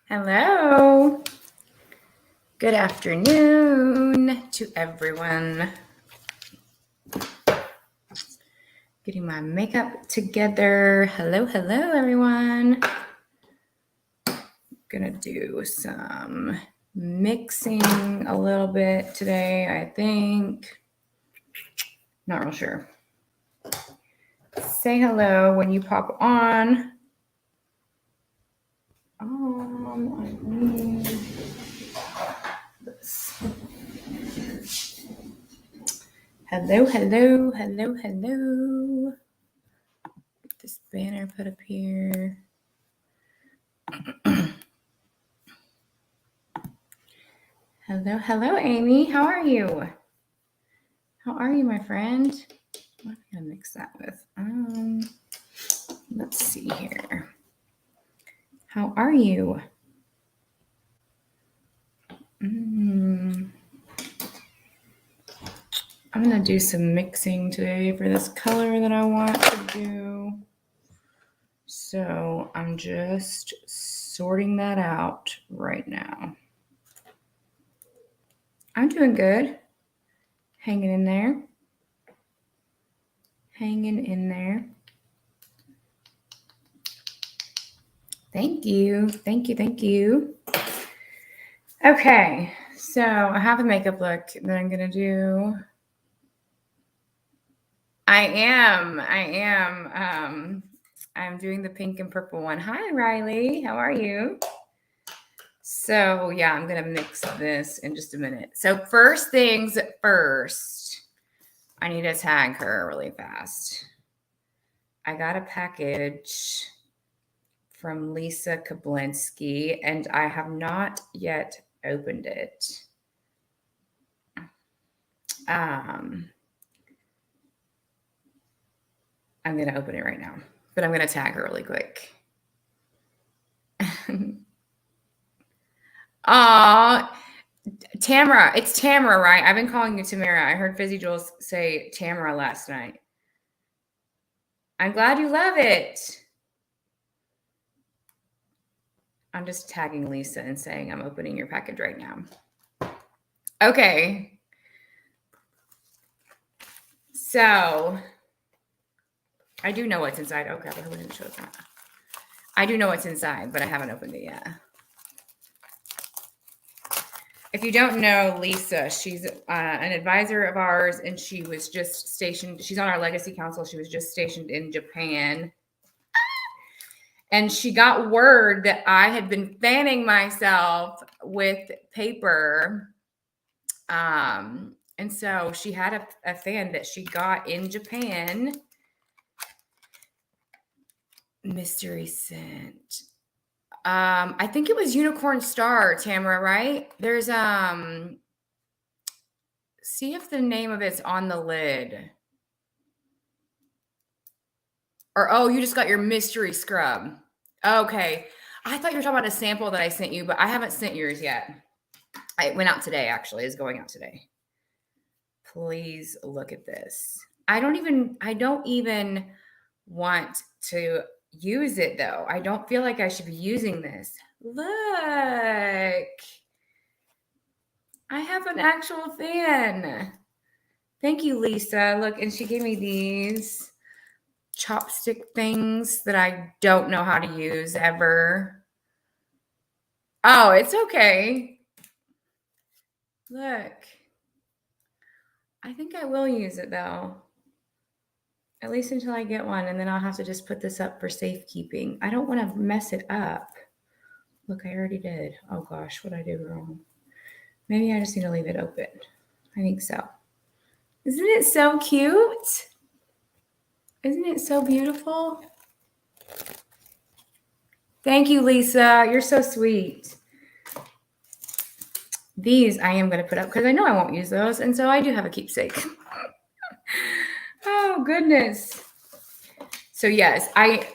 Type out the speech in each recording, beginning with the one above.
Hello. Good afternoon to everyone. Getting my makeup together. Hello, everyone. Gonna do some mixing a little bit today, I think. Not real sure. Say hello when you pop on. I need this. Hello. Get this banner put up here. Hello, Amy. How are you? How are you, my friend? What am I gonna mix that with? Let's see here. How are you? I'm gonna do some mixing today for this color that I want to do. So I'm just sorting that out right now. I'm doing good. Hanging in there. Thank you. Okay, so I have a makeup look that I'm gonna do. I am. I'm doing the pink and purple one. Hi, Riley. How are you? So yeah, I'm gonna mix this in just a minute. So first things first, I need to tag her really fast. I got a package from Lisa Kablinski, and I have not yet opened it. I'm going to open it right now, but I'm going to tag her really quick. Aw, Tamara. It's Tamara, right? I've been calling you Tamara. I heard Fizzy Jules say Tamara last night. I'm glad you love it. I'm just tagging Lisa and saying I'm opening your package right now. Okay. So I do know what's inside. Oh, crap. I hope I didn't show that. I do know what's inside, but I haven't opened it yet. If you don't know Lisa, she's an advisor of ours, and she was just stationed. She's on our legacy council. She was just stationed in Japan. And she got word that I had been fanning myself with paper. And so she had a fan that she got in Japan. Mystery scent. I think it was Unicorn Star, Tamara, right? There's see if the name of it's on the lid. Or oh, you just got your mystery scrub. Okay. I thought you were talking about a sample that I sent you, but I haven't sent yours yet. It went out today, actually. It's going out today. Please look at this. I don't even want to use it though. I don't feel like I should be using this. Look. I have an actual fan. Thank you, Lisa. Look, and she gave me these chopstick things that I don't know how to use ever. Oh, it's okay. Look. I think I will use it though. At least until I get one, and then I'll have to just put this up for safekeeping. I don't want to mess it up. Look, I already did. Oh gosh, what did I do wrong? Maybe I just need to leave it open. I think so. Isn't it so cute? Isn't it so beautiful? Thank you, Lisa. You're so sweet. These I am going to put up because I know I won't use those, and so I do have a keepsake. Oh goodness. So yes, I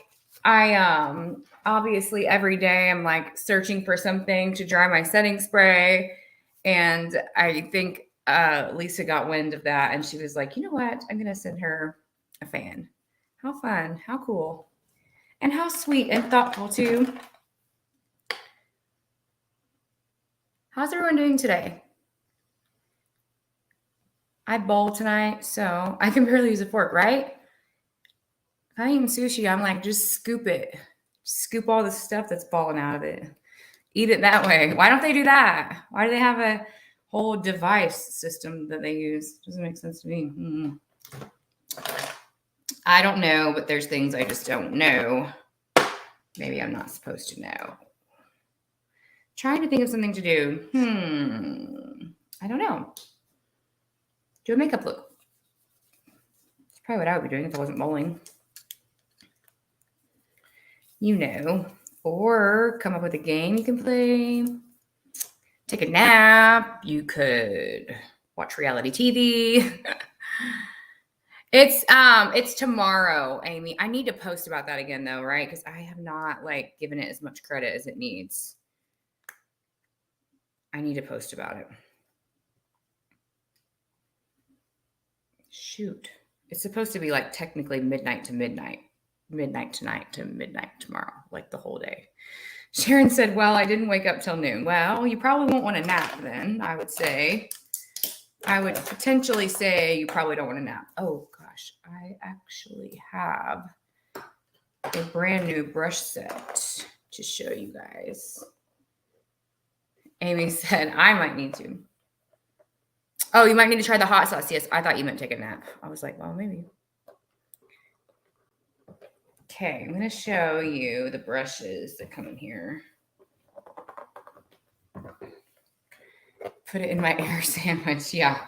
obviously every day I'm like searching for something to dry my setting spray, and I think Lisa got wind of that, and she was like, you know what? I'm going to send her a fan. How fun. How cool. And how sweet and thoughtful too. How's everyone doing today? I bowl tonight, so I can barely use a fork, right? If I eat sushi, I'm like, just scoop it. Scoop all the stuff that's falling out of it. Eat it that way. Why don't they do that? Why do they have a whole device system that they use? Doesn't make sense to me. I don't know, but there's things I just don't know. Maybe I'm not supposed to know. Trying to think of something to do. I don't know. Do a makeup look. That's probably what I would be doing if I wasn't bowling. You know. Or come up with a game you can play. Take a nap. You could watch reality TV. It's tomorrow, Amy. I need to post about that again though, right? Because I have not like given it as much credit as it needs. I need to post about it. Shoot. It's supposed to be like technically midnight to midnight. Midnight tonight to midnight tomorrow, like the whole day. Sharon said, well, I didn't wake up till noon. Well, you probably won't want a nap then, I would say. I would potentially say you probably don't want a nap. Oh, gosh. I actually have a brand new brush set to show you guys. Amy said, I might need to. Oh, you might need to try the hot sauce. Yes, I thought you meant take a nap. I was like, well, maybe. Okay, I'm going to show you the brushes that come in here. Put it in my air sandwich. Yeah.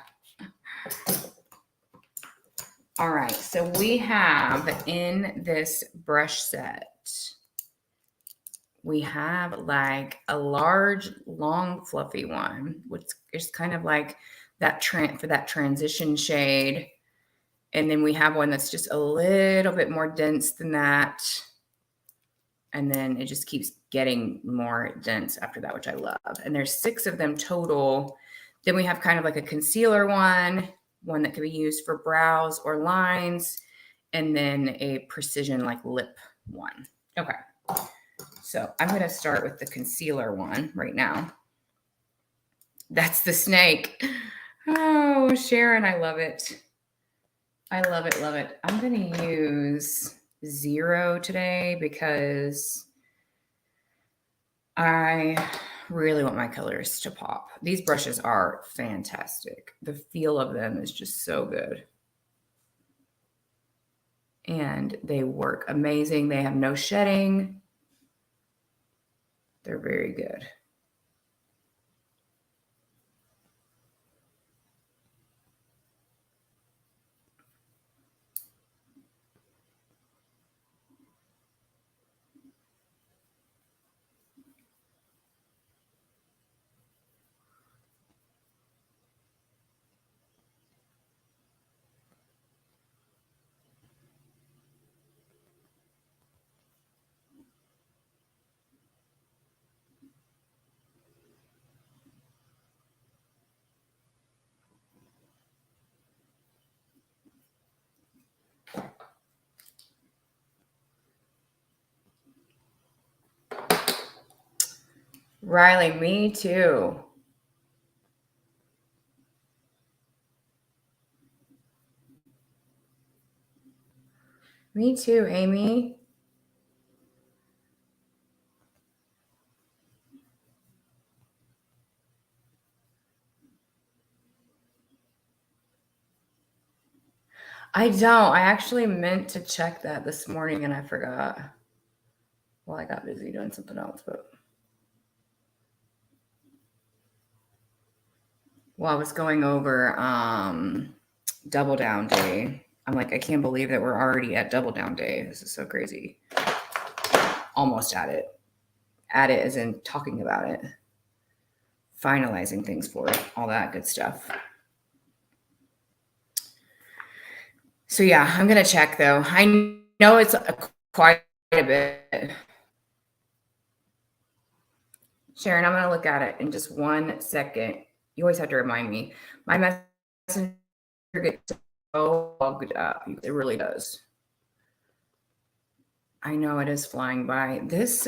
All right. So we have in this brush set, we have like a large, long, fluffy one, which is kind of like that for that transition shade. And then we have one that's just a little bit more dense than that. And then it just keeps getting more dense after that, which I love. And there's 6 of them total. Then we have kind of like a concealer one that can be used for brows or lines, and then a precision like lip one. Okay. So I'm going to start with the concealer one right now. That's the snake. Oh, Sharon, I love it. I love it, love it. I'm going to use 0 today because I really want my colors to pop. These brushes are fantastic. The feel of them is just so good. And they work amazing. They have no shedding. They're very good. Riley, me too. Me too, Amy. I don't. I actually meant to check that this morning and I forgot. Well, I got busy doing something else, but I was going over Double Down Day. I'm like, I can't believe that we're already at Double Down Day. This is so crazy. Almost at it. At it as in talking about it. Finalizing things for it. All that good stuff. So yeah, I'm going to check though. I know it's quite a bit. Sharon, I'm going to look at it in just 1 second. You always have to remind me. My messenger gets so bugged up. It really does. I know it is flying by. This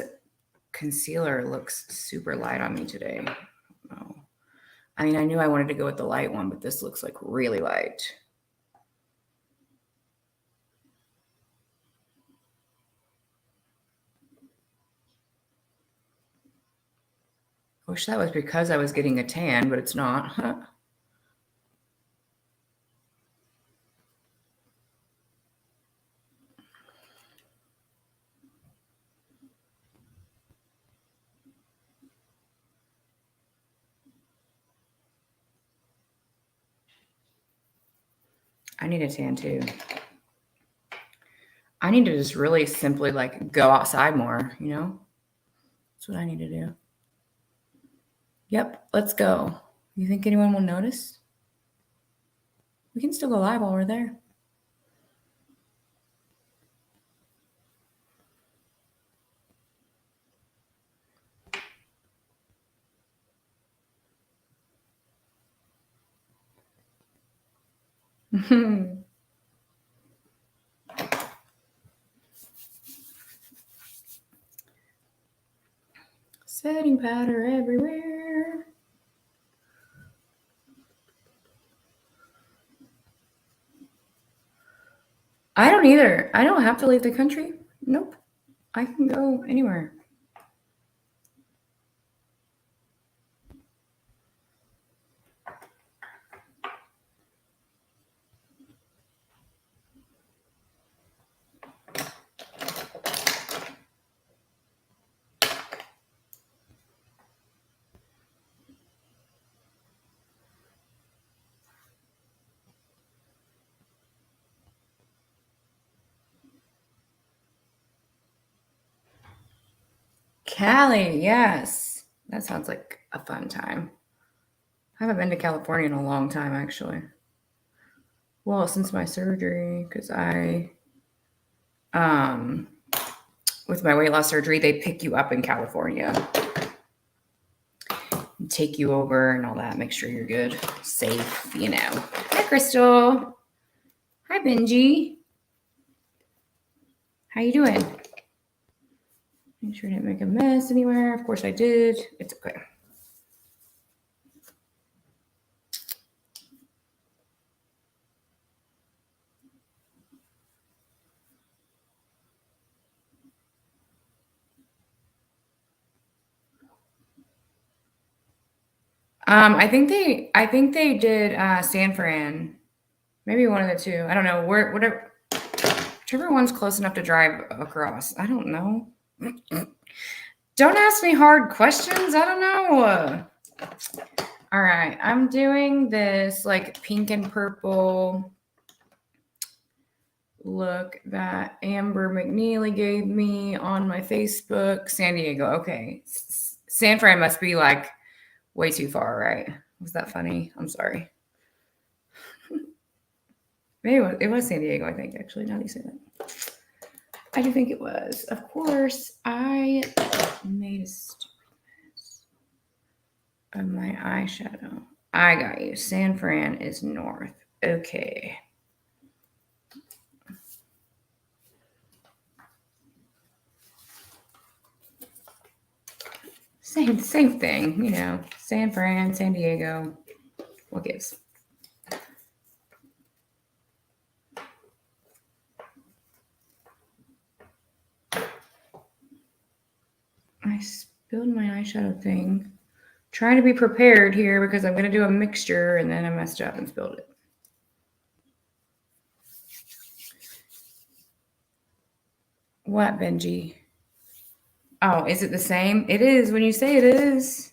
concealer looks super light on me today. Oh. I mean, I knew I wanted to go with the light one, but this looks like really light. I wish that was because I was getting a tan, but it's not. I need a tan too. I need to just really simply like go outside more, you know? That's what I need to do. Yep, let's go. You think anyone will notice? We can still go live while we're there. Setting powder everywhere. I don't either. I don't have to leave the country. Nope. I can go anywhere. Cali, yes. That sounds like a fun time. I haven't been to California in a long time, actually. Well, since my surgery, because with my weight loss surgery, they pick you up in California, take you over and all that, make sure you're good, safe, you know. Hi, Crystal. Hi, Benji. How you doing? Make sure I didn't make a mess anywhere. Of course I did. It's okay. I think they did San Fran. Maybe one of the two. I don't know. Whichever one's close enough to drive across. I don't know. Don't ask me hard questions. I don't know. All right. I'm doing this like pink and purple look that Amber McNeely gave me on my Facebook. San Diego. Okay. San Fran must be like way too far, right? Was that funny? I'm sorry. Maybe it was San Diego, I think, actually, now that you say that. I do think it was. Of course, I made a stupid mess of my eyeshadow. I got you. San Fran is north. Okay. Same thing, you know. San Fran, San Diego. What gives? I spilled my eyeshadow thing. Trying to be prepared here because I'm going to do a mixture and then I messed up and spilled it. What, Benji? Oh, is it the same? It is when you say it is.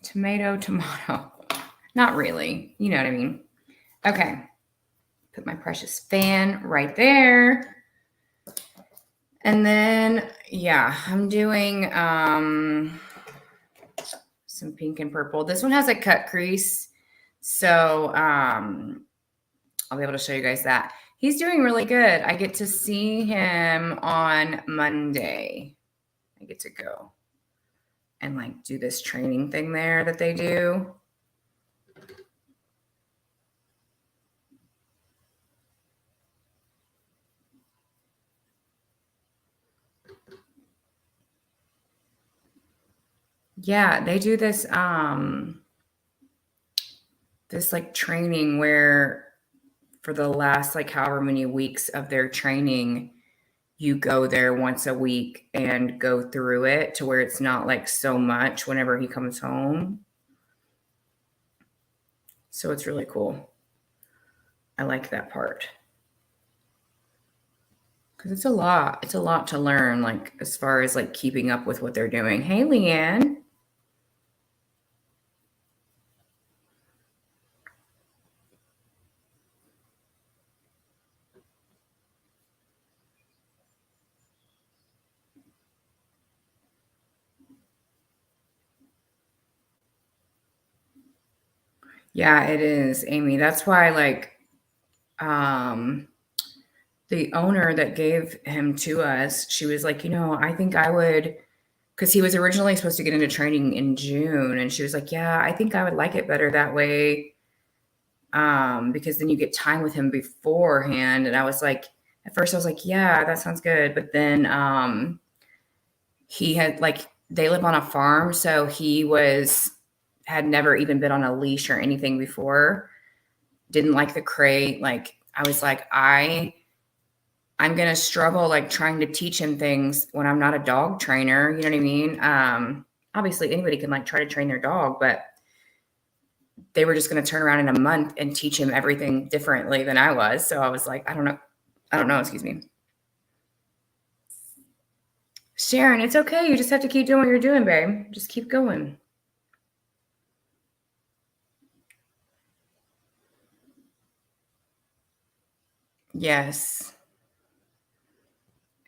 Tomato. Not really. You know what I mean. Okay. Put my precious fan right there. And then, yeah, I'm doing some pink and purple. This one has a cut crease. So I'll be able to show you guys that. He's doing really good. I get to see him on Monday. I get to go and like do this training thing there that they do. Yeah, they do this like training where for the last like however many weeks of their training, you go there once a week and go through it to where it's not like so much whenever he comes home. So it's really cool. I like that part. Because it's a lot. It's a lot to learn, like as far as like keeping up with what they're doing. Hey, Leanne. Yeah, it is, Amy. That's why like um the owner that gave him to us, she was like, I think I would, because he was originally supposed to get into training in June, and she was like, yeah, I think I would like it better that way, because then you get time with him beforehand. And I was like, at first I was like, yeah, that sounds good, but then he had like they live on a farm, so he had never even been on a leash or anything before. Didn't like the crate. Like I was like, I'm going to struggle like trying to teach him things when I'm not a dog trainer. You know what I mean? Obviously anybody can like try to train their dog, but they were just going to turn around in a month and teach him everything differently than I was. So I was like, I don't know. Excuse me. Sharon, it's okay. You just have to keep doing what you're doing, babe. Just keep going. Yes.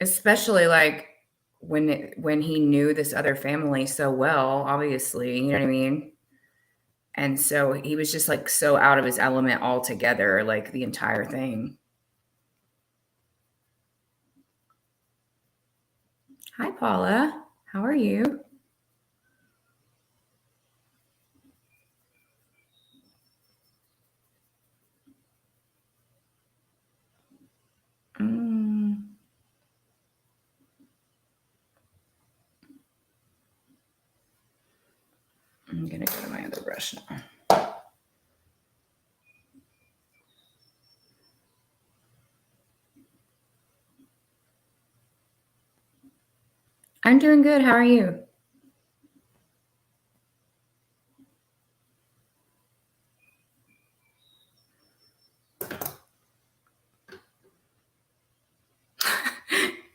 Especially like when he knew this other family so well, obviously, you know what I mean? And so he was just like so out of his element altogether, like the entire thing. Hi, Paula. How are you? Mm, I'm going to go to my other brush now. I'm doing good. How are you?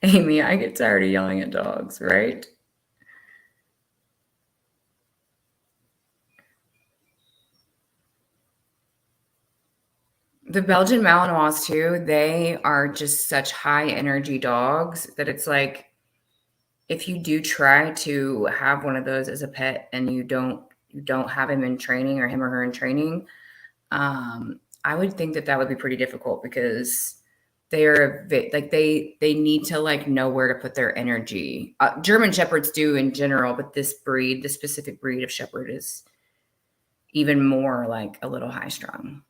Amy, I get tired of yelling at dogs, right? The Belgian Malinois too, they are just such high energy dogs that it's like if you do try to have one of those as a pet and you don't have him in training or him or her in training, I would think that that would be pretty difficult because they are like they need to like know where to put their energy. German shepherds do in general, but this specific breed of shepherd is even more like a little high strung.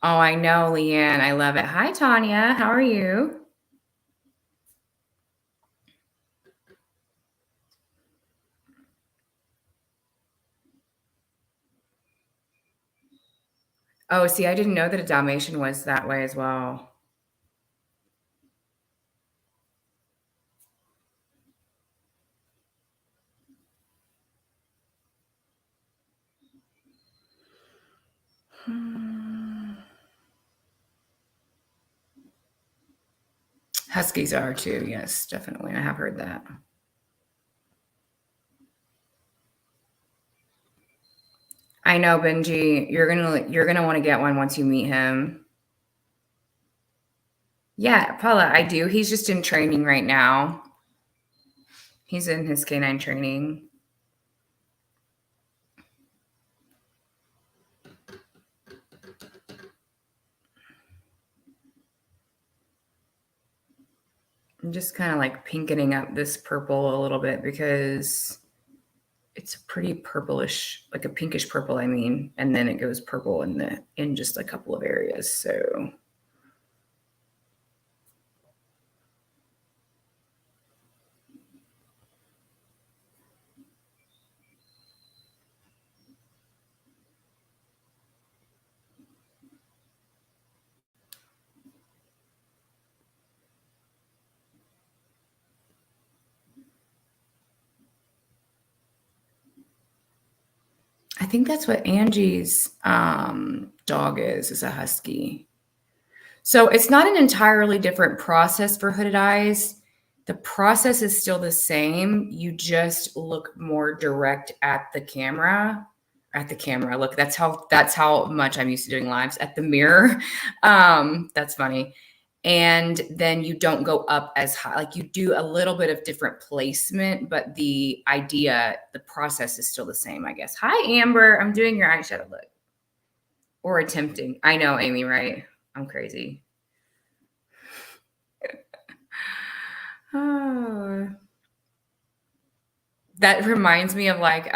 Oh, I know, Leanne. I love it. Hi, Tanya. How are you? Oh, see, I didn't know that a Dalmatian was that way as well. Hmm. Huskies are too. Yes, definitely. I have heard that. I know, Benji. You're gonna want to get one once you meet him. Yeah, Paula, I do. He's just in training right now. He's in his canine training. I'm just kind of like pinkening up this purple a little bit because it's a pretty purplish, like a pinkish purple, I mean, and then it goes purple in just a couple of areas. So think that's what Angie's dog is a husky. So it's not an entirely different process for hooded eyes. The process is still the same. You just look more direct at the camera. At the camera. Look, that's how much I'm used to doing lives at the mirror. That's funny. And then you don't go up as high. Like you do a little bit of different placement, but the idea, the process is still the same, I guess. Hi, Amber. I'm doing your eyeshadow look. Or attempting. I know, Amy, right? I'm crazy. Oh. That reminds me of like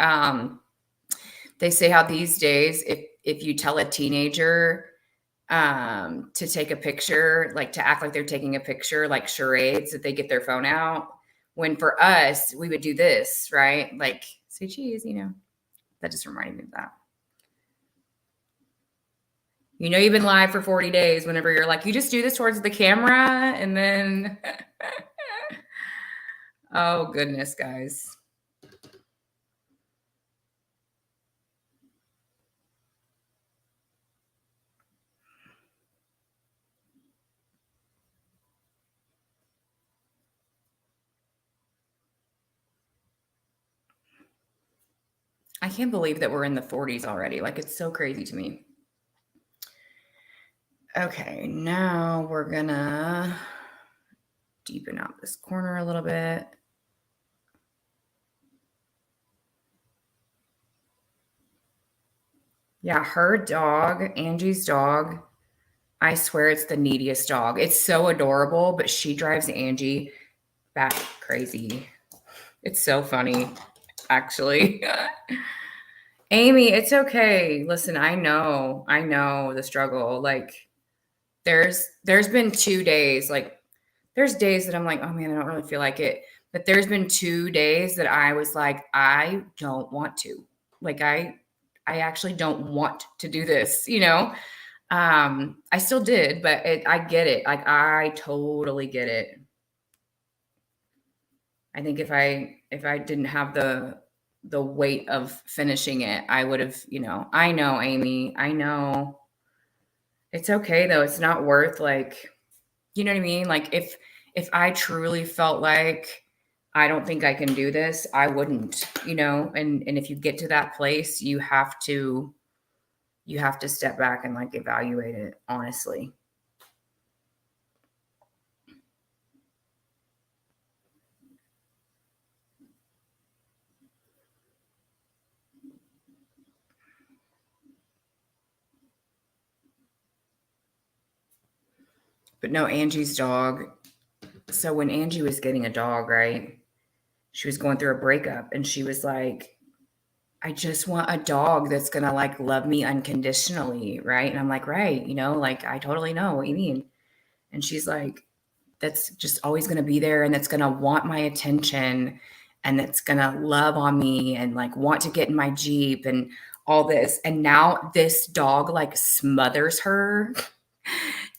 they say how these days if you tell a teenager to take a picture, like to act like they're taking a picture, like charades, that they get their phone out. When for us, we would do this, right? Like say cheese, you know. That just reminded me of that. You know, you've been live for 40 days whenever you're like, you just do this towards the camera and then, oh goodness, guys. I can't believe that we're in the 40s already. Like, it's so crazy to me. Okay, now we're gonna deepen out this corner a little bit. Yeah, her dog, Angie's dog, I swear it's the neediest dog. It's so adorable, but she drives Angie bat crazy. It's so funny, actually. Amy, it's okay. Listen, I know the struggle. Like there's been 2 days, like there's days that I'm like, oh man, I don't really feel like it. But there's been 2 days that I was like, I don't want to. Like I actually don't want to do this, you know? I still did, but I get it. Like I totally get it. I think if I didn't have the weight of finishing it, I would have, you know, I know, Amy, I know. It's okay though. It's not worth like, you know what I mean? Like if I truly felt like I don't think I can do this, I wouldn't, you know, and if you get to that place, you have to step back and like evaluate it honestly. But no, Angie's dog. So when Angie was getting a dog, right? She was going through a breakup and she was like, I just want a dog that's going to like love me unconditionally, right? And I'm like, right, you know, like I totally know what you mean. And she's like, that's just always going to be there and that's going to want my attention and that's going to love on me and like want to get in my Jeep and all this. And now this dog like smothers her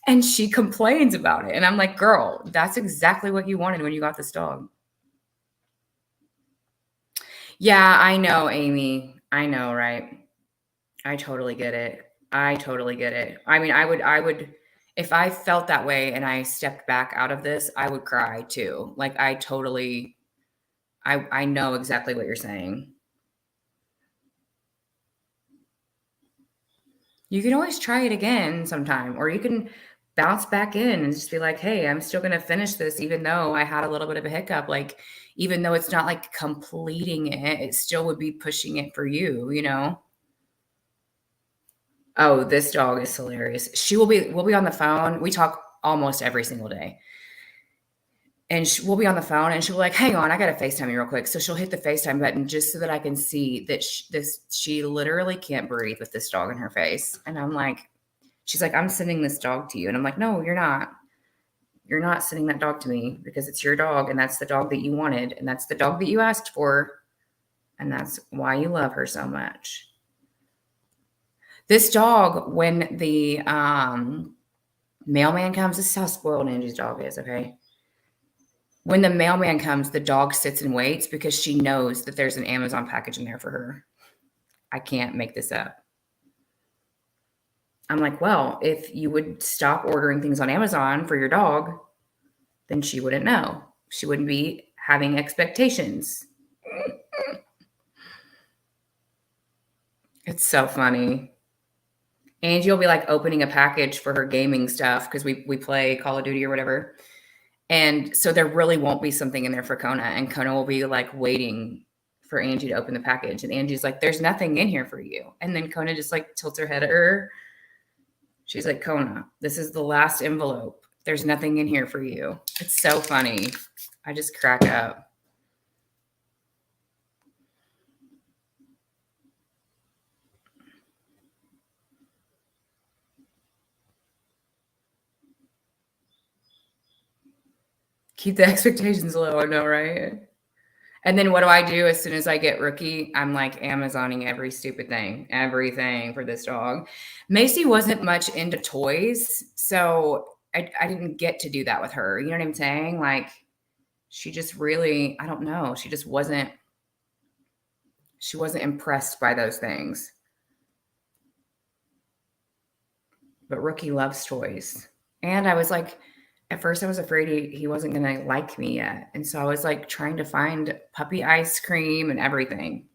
and she complains about it. And I'm like, girl, that's exactly what you wanted when you got this dog. Yeah, I know, Amy. I know, right? I totally get it. I totally get it. I mean, I would if I felt that way and I stepped back out of this, I would cry too. Like I totally I know exactly what you're saying. You can always try it again sometime or you can bounce back in and just be like, "Hey, I'm still going to finish this even though I had a little bit of a hiccup." Like even though it's not like completing it, it still would be pushing it for you, you know? Oh, this dog is hilarious. We'll be on the phone. We talk almost every single day. And we'll be on the phone and she'll be like, hang on, I got to FaceTime you real quick. So she'll hit the FaceTime button just so that I can see that she literally can't breathe with this dog in her face. And I'm like, she's like, I'm sending this dog to you. And I'm like, no, you're not. You're not sending that dog to me because it's your dog and that's the dog that you wanted. And that's the dog that you asked for. And that's why you love her so much. This dog, when the mailman comes, this is how spoiled Angie's dog is, okay? When the mailman comes, the dog sits and waits because she knows that there's an Amazon package in there for her. I can't make this up. I'm like, well, if you would stop ordering things on Amazon for your dog, then she wouldn't know. She wouldn't be having expectations. It's so funny. Angie will be like opening a package for her gaming stuff because we play Call of Duty or whatever. And so there really won't be something in there for Kona. And Kona will be like waiting for Angie to open the package. And Angie's like, there's nothing in here for you. And then Kona just like tilts her head at her. She's like, Kona, this is the last envelope. There's nothing in here for you. It's so funny. I just crack up. Keep the expectations low. I know, right? And then what do I do as soon as I get Rookie? I'm like Amazoning every stupid thing, everything for this dog. Macy wasn't much into toys, so I didn't get to do that with her. You know what I'm saying? Like she just really, I don't know, she wasn't impressed by those things. But Rookie loves toys. And I was like, at first I was afraid he wasn't going to like me yet. And so I was like trying to find puppy ice cream and everything.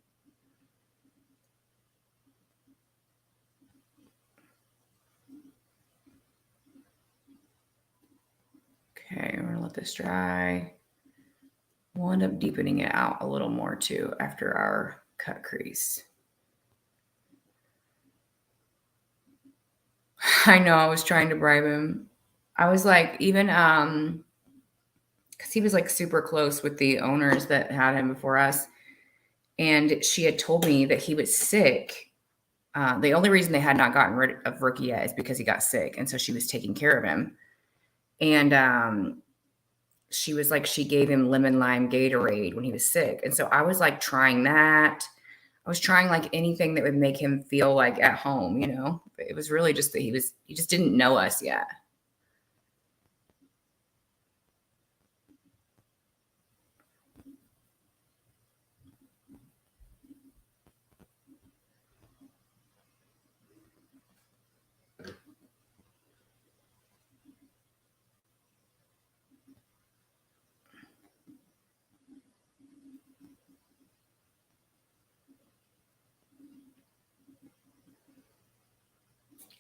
Okay, we're going to let this dry. We'll end up deepening it out a little more too after our cut crease. I know I was trying to bribe him. I was like, even because he was like super close with the owners that had him before us. And she had told me that he was sick. The only reason they had not gotten rid of Rookie yet is because he got sick. And so she was taking care of him. And she was like, she gave him lemon lime Gatorade when he was sick. And so I was like trying that. I was trying like anything that would make him feel like at home, you know. But it was really just that he just didn't know us yet.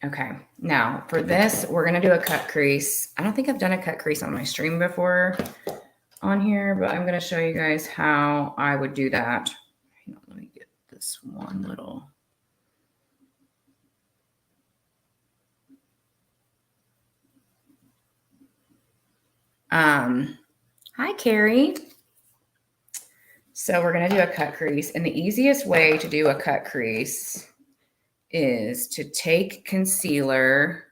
Okay, now for this, we're going to do a cut crease. I don't think I've done a cut crease on my stream before on here, but I'm going to show you guys how I would do that. Hang on, let me get this one little. Hi, Carrie. So we're going to do a cut crease, and the easiest way to do a cut crease is to take concealer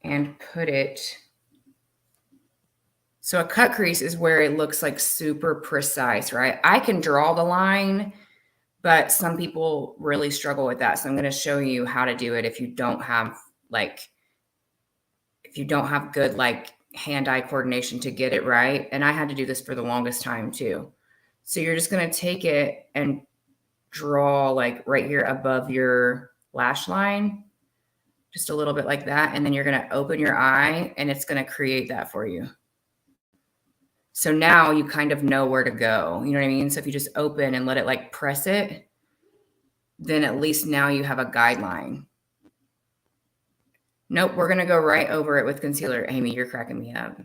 and put it. So a cut crease is where it looks like super precise, right? I can draw the line, but some people really struggle with that. So I'm going to show you how to do it if you don't have good like hand-eye coordination to get it right. And I had to do this for the longest time too. So you're just going to take it and draw like right here above your lash line, just a little bit like that. And then you're going to open your eye and it's going to create that for you. So now you kind of know where to go. You know what I mean? So if you just open and let it like press it, then at least now you have a guideline. Nope, we're going to go right over it with concealer. Amy, you're cracking me up.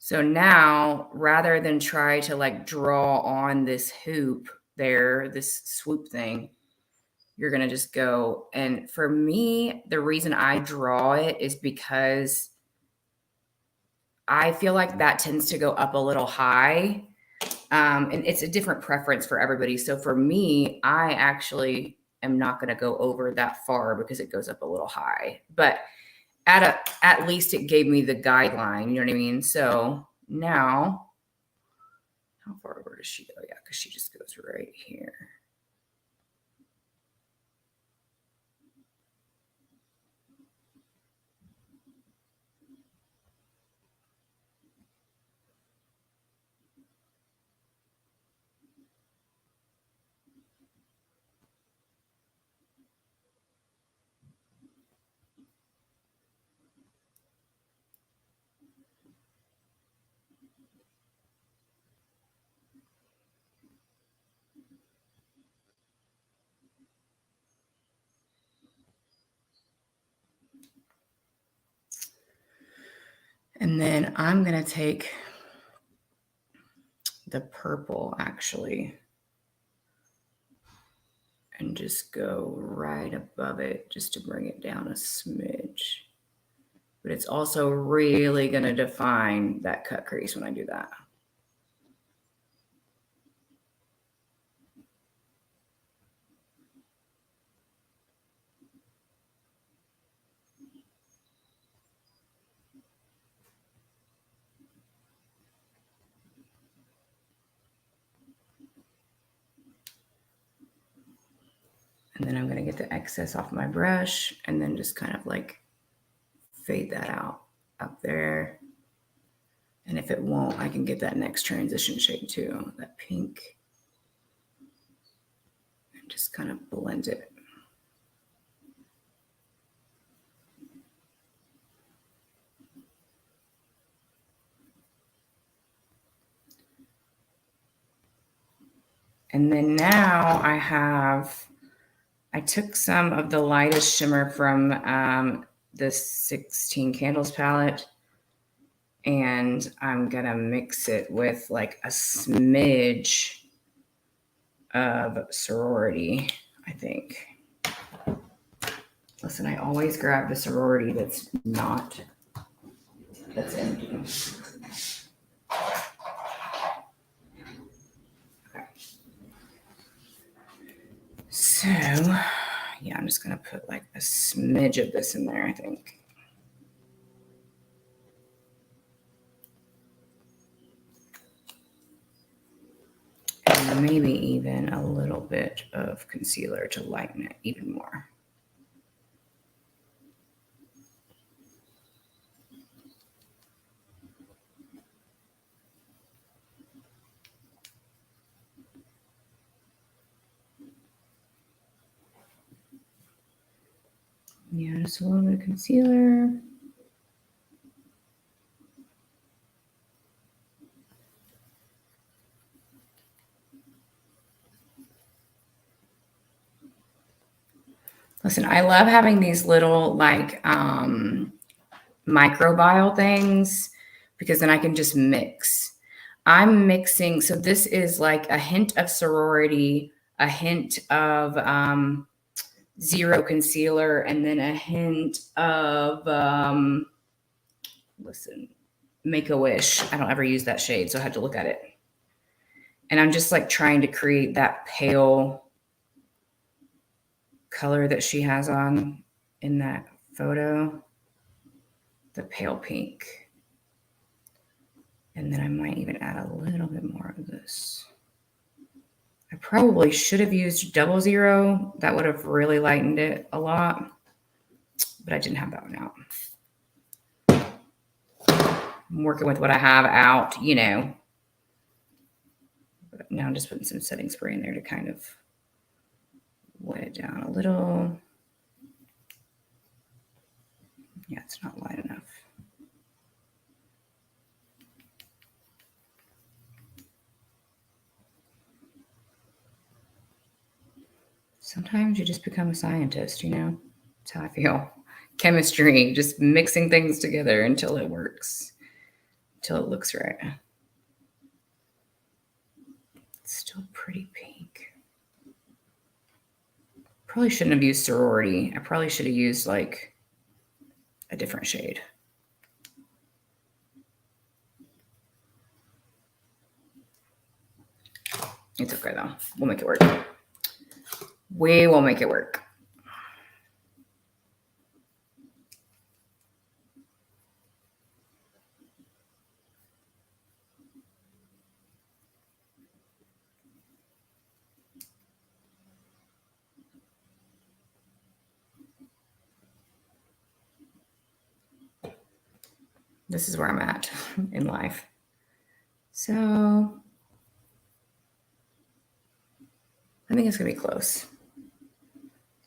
So now, rather than try to like draw on this hoop there, this swoop thing, you're going to just go. And for me, the reason I draw it is because I feel like that tends to go up a little high. And it's a different preference for everybody. So for me, I actually am not going to go over that far because it goes up a little high. But at least it gave me the guideline. You know what I mean? So now, how far over does she go? Yeah, because she just goes right here. And then I'm going to take the purple actually and just go right above it just to bring it down a smidge. But it's also really going to define that cut crease when I do that. And then I'm going to get the excess off my brush and then just kind of like fade that out up there. And if it won't, I can get that next transition shade too, that pink. And just kind of blend it. And then now I took some of the lightest shimmer from the 16 Candles palette, and I'm gonna mix it with like a smidge of Sorority, I think. Listen, I always grab the Sorority that's empty. Okay. So, yeah, I'm just gonna put like a smidge of this in there, I think. And maybe even a little bit of concealer to lighten it even more. Yeah, just a little bit of concealer. Listen, I love having these little like microbile things because then I can just mix. I'm mixing, so this is like a hint of Sorority, a hint of Zero Concealer, and then a hint of listen, Make-A-Wish. I don't ever use that shade, so I had to look at it. And I'm just like trying to create that pale color that she has on in that photo, the pale pink. And then I might even add a little bit more of this. I probably should have used 00. That would have really lightened it a lot, but I didn't have that one out. I'm working with what I have out, you know. But now I'm just putting some setting spray in there to kind of wet it down a little. Yeah, it's not light enough. Sometimes you just become a scientist, you know? That's how I feel. Chemistry, just mixing things together until it works, until it looks right. It's still pretty pink. Probably shouldn't have used Sorority. I probably should have used like a different shade. It's okay though. We'll make it work. We will make it work. This is where I'm at in life. So I think it's gonna be close.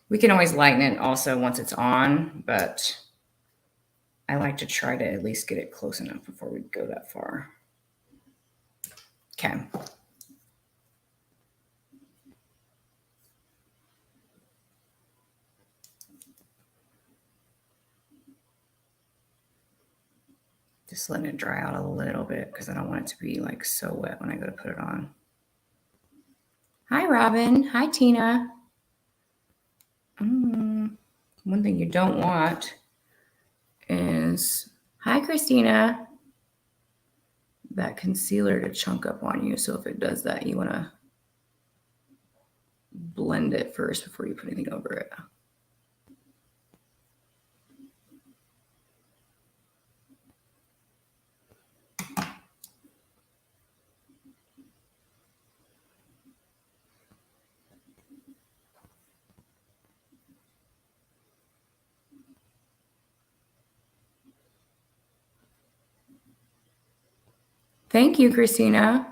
We can always lighten it also once it's on, but I like to try to at least get it close enough before we go that far. Okay. Just letting it dry out a little bit because I don't want it to be like so wet when I go to put it on. Hi, Robin. Hi, Tina. One thing you don't want is, hi, Christina, that concealer to chunk up on you. So if it does that, you want to blend it first before you put anything over it. Thank you, Christina.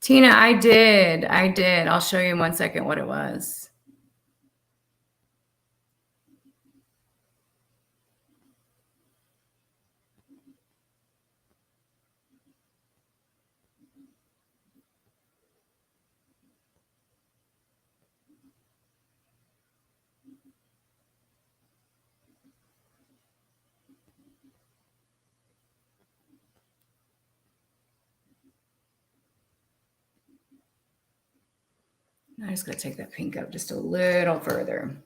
Tina, I did. I'll show you in 1 second what it was. I'm just going to take that pink up just a little further.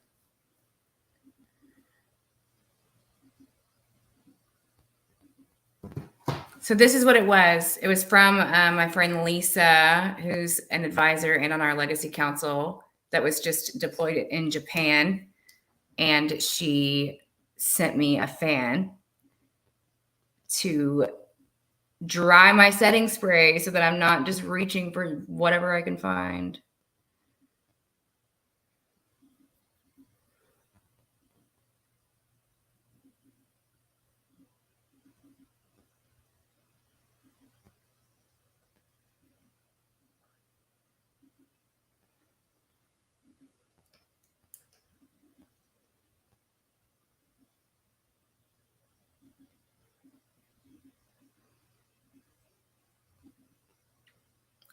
So this is what it was. It was from my friend Lisa, who's an advisor and on our legacy council that was just deployed in Japan. And she sent me a fan to dry my setting spray so that I'm not just reaching for whatever I can find.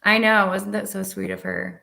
I know. Wasn't that so sweet of her?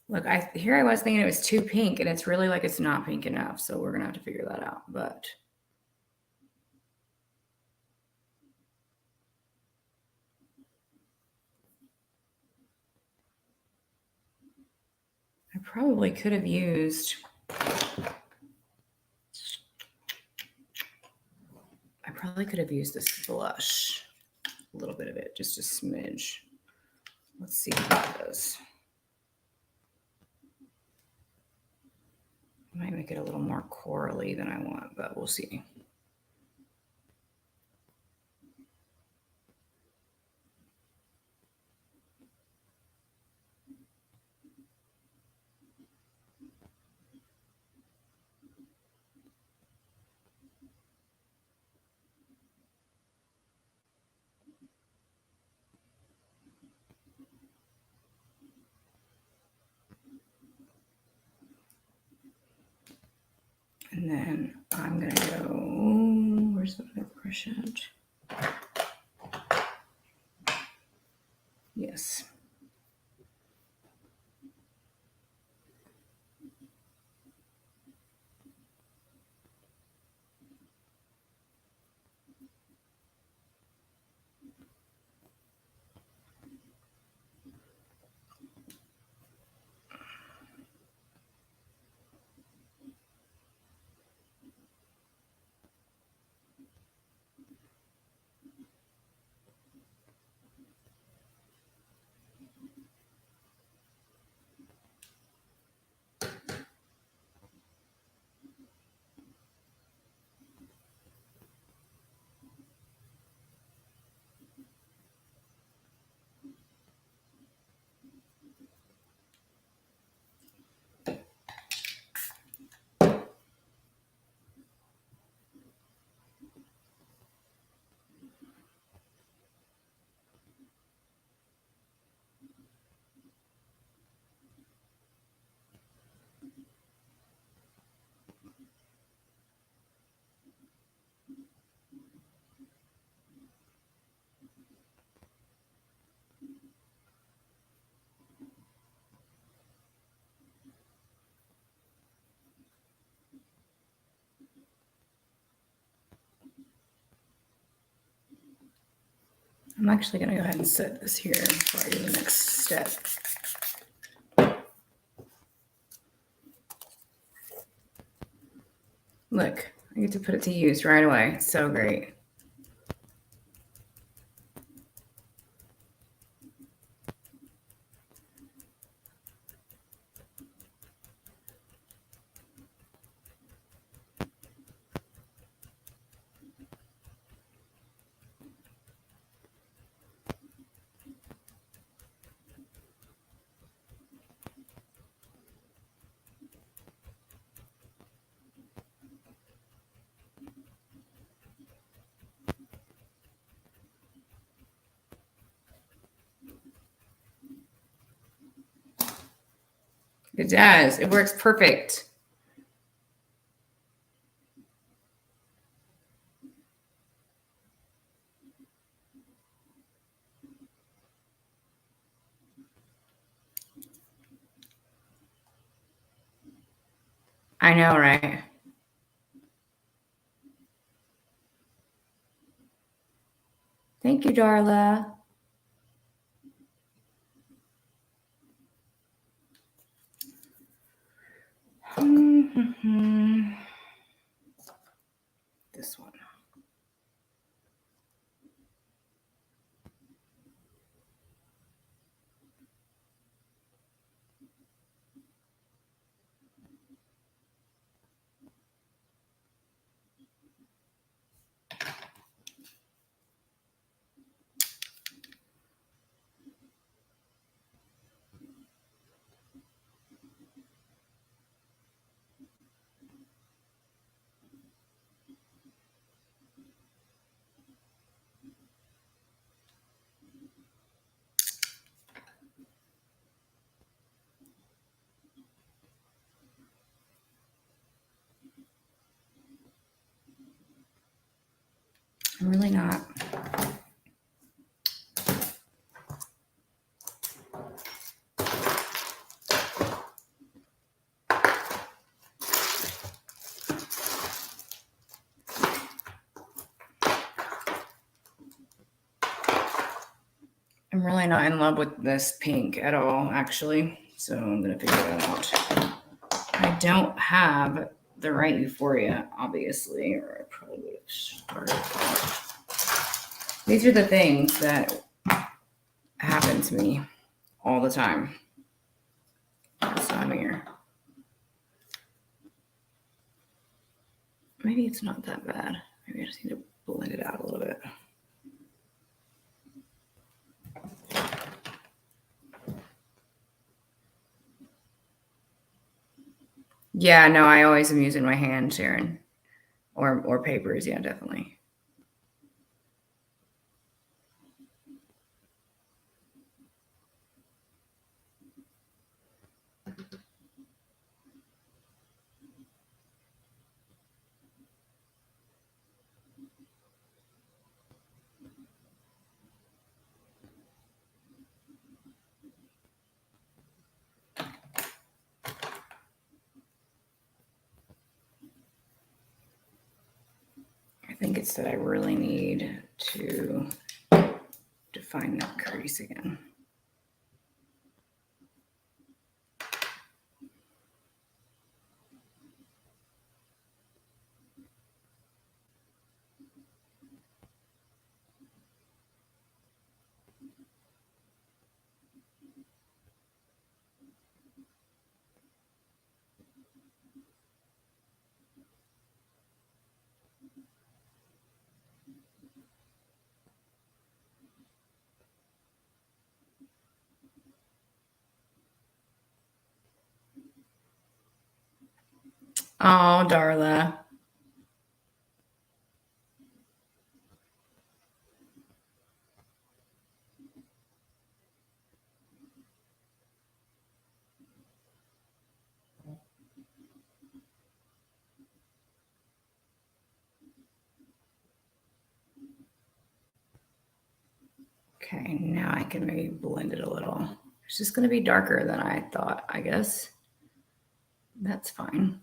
Look, I was thinking it was too pink, and it's really like it's not pink enough. So we're gonna have to figure that out. But I probably could have used. I probably could have used this blush, a little bit of it, just a smidge. Let's see how it does. I might make it a little more corally than I want, but we'll see. And then I'm going to go, where's the brush at? Yes. I'm actually going to go ahead and set this here before I do the next step. Look, I get to put it to use right away. It's so great. It does. It works perfect. I know, right? Thank you, Darla. This one. I'm really not. I'm really not in love with this pink at all, actually. So I'm going to figure that out. I don't have the right Euphoria, obviously, or I probably would have started. These are the things that happen to me all the time this time of year. Maybe it's not that bad. Maybe I just need to blend it out a little bit. Yeah, no, I always am using my hand, Sharon, or papers. Yeah, definitely. I think it's that I really need to define that crease again. Oh, Darla. Okay, now I can maybe blend it a little. It's just going to be darker than I thought, I guess. That's fine.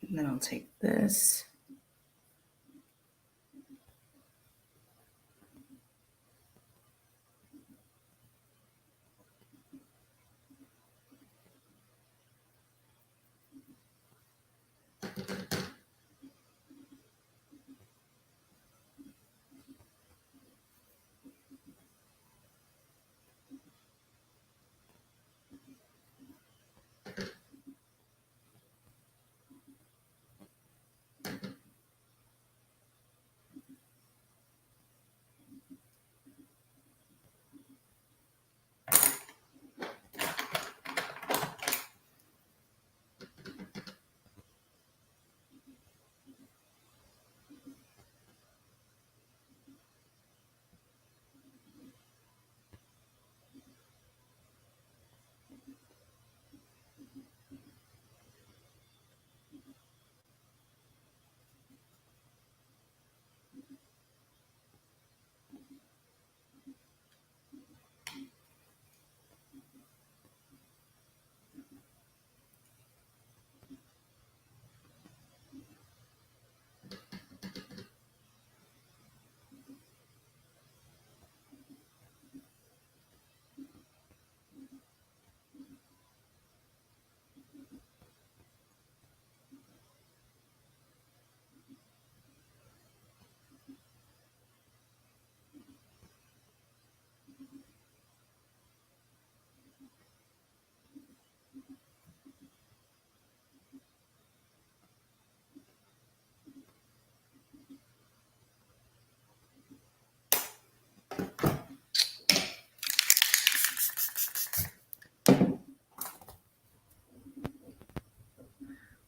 And then I'll take this.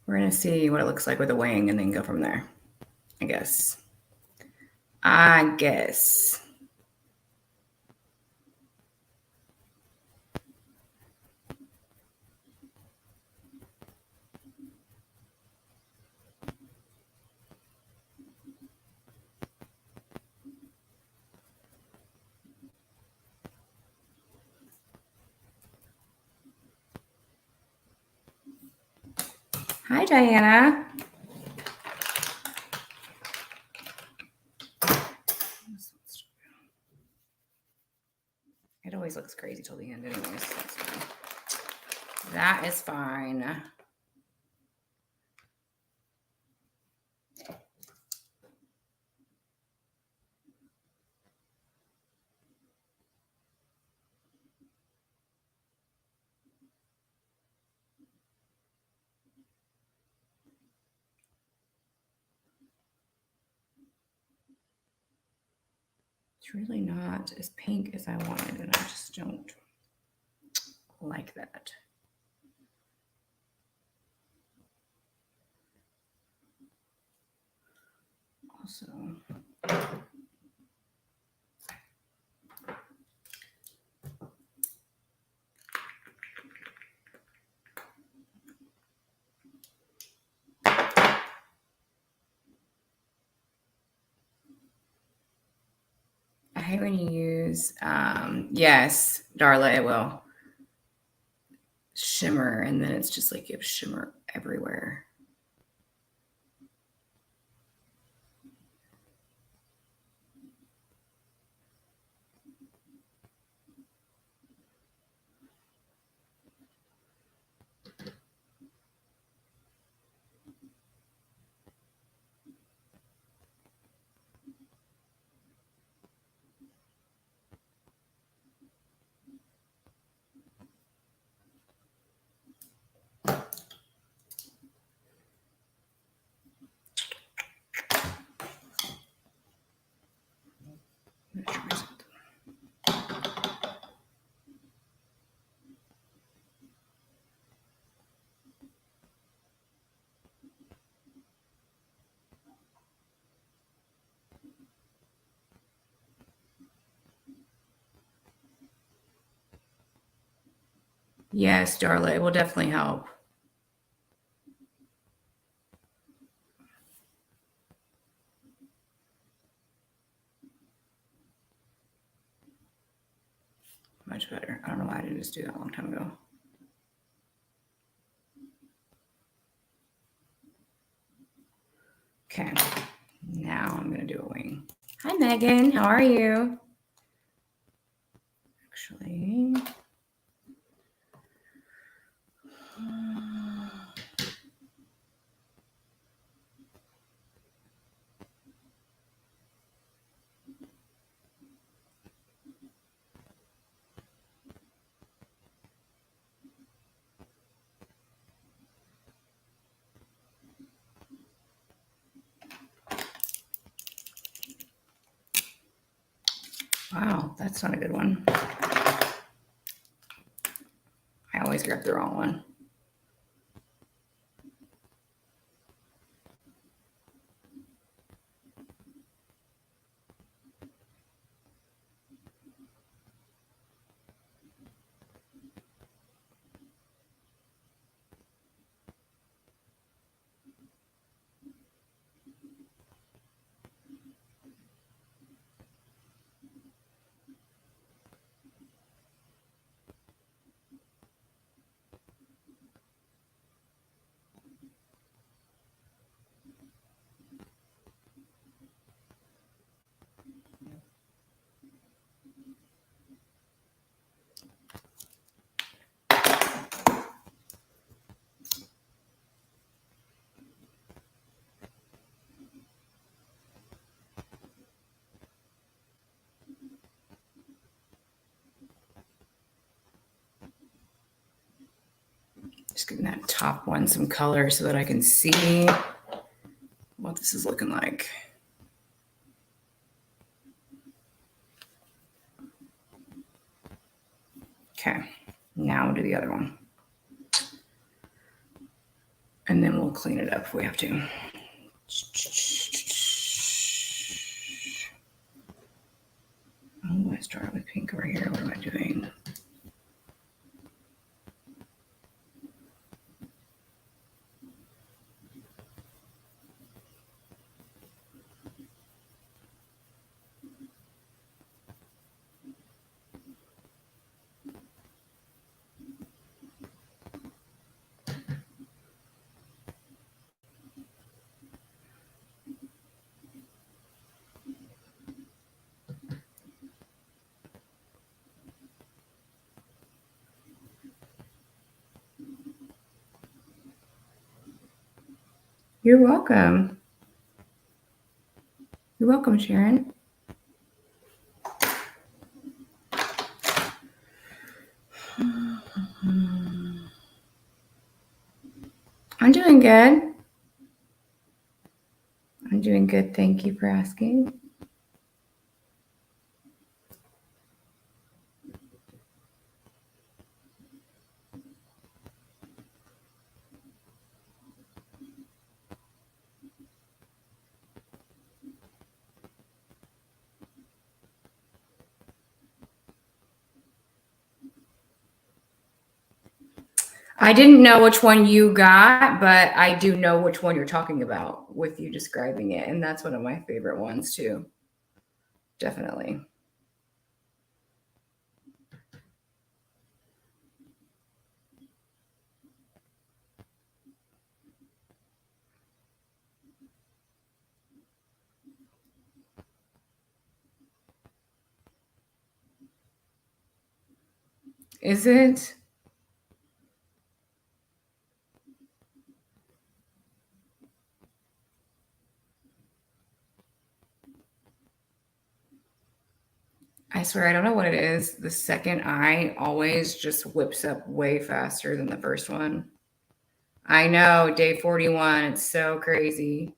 We're going to see what it looks like with a wing and then go from there, I guess. Hi, Diana. It always looks crazy till the end anyways. That is fine. It's really not as pink as I wanted, and I just don't like that. Also, I hate when you use, yes, Darla, it will shimmer, and then it's just like you have shimmer everywhere. Yes, Darla, it will definitely help. Much better. I don't know why I didn't just do that a long time ago. Okay, now I'm going to do a wing. Hi, Megan. How are you? Actually, wow, that's not a good one. I always grab the wrong one. Just getting that top one some color so that I can see what this is looking like. Okay, now we'll do the other one. And then we'll clean it up if we have to. Oh, I started with pink over here. What am I doing? You're welcome. You're welcome, Sharon. I'm doing good. I'm doing good. Thank you for asking. I didn't know which one you got, but I do know which one you're talking about with you describing it. And that's one of my favorite ones too. Definitely. Is it? I swear, I don't know what it is. The second eye always just whips up way faster than the first one. I know, day 41. It's so crazy.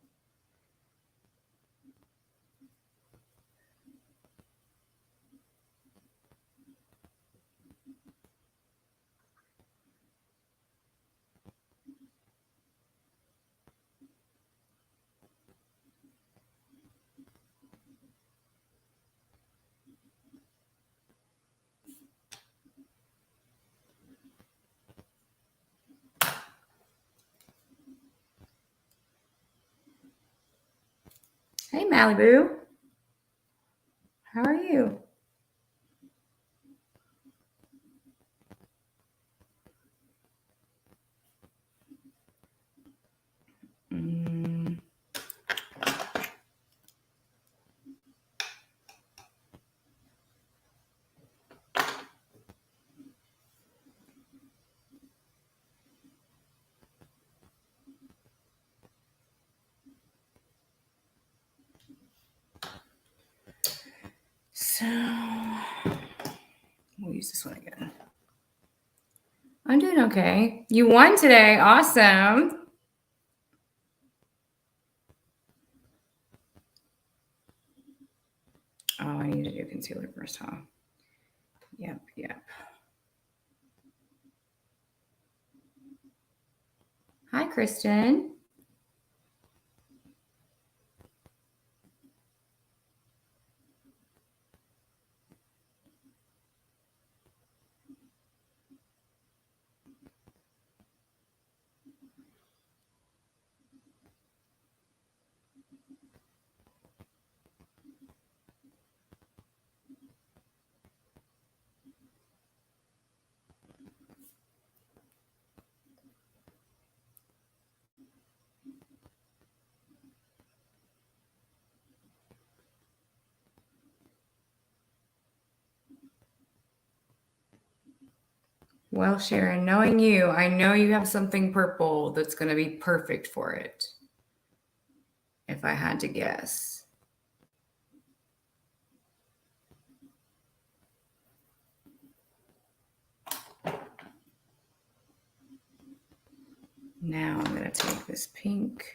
Hey, Malibu. How are you? we'll use this one again. I'm doing okay. You won today. Awesome. Oh, I need to do concealer first, huh? Yep. Hi, Kristen. Well, Sharon, knowing you, I know you have something purple that's going to be perfect for it. If I had to guess. Now I'm going to take this pink.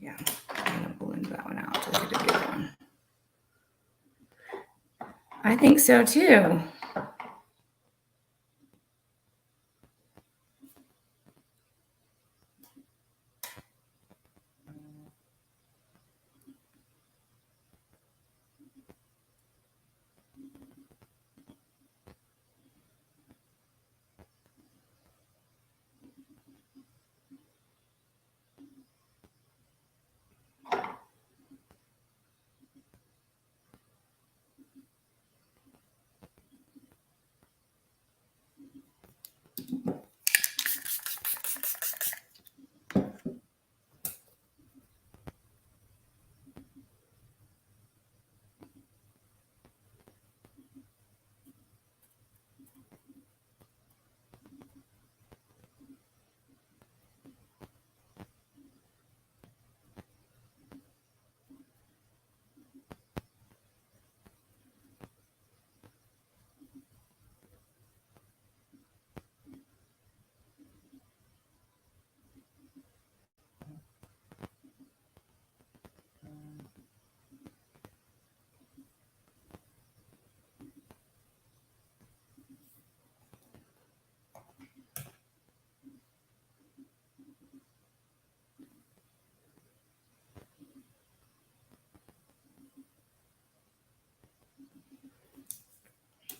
Yeah, I'm going to blend that one out to get a good one. I think so too.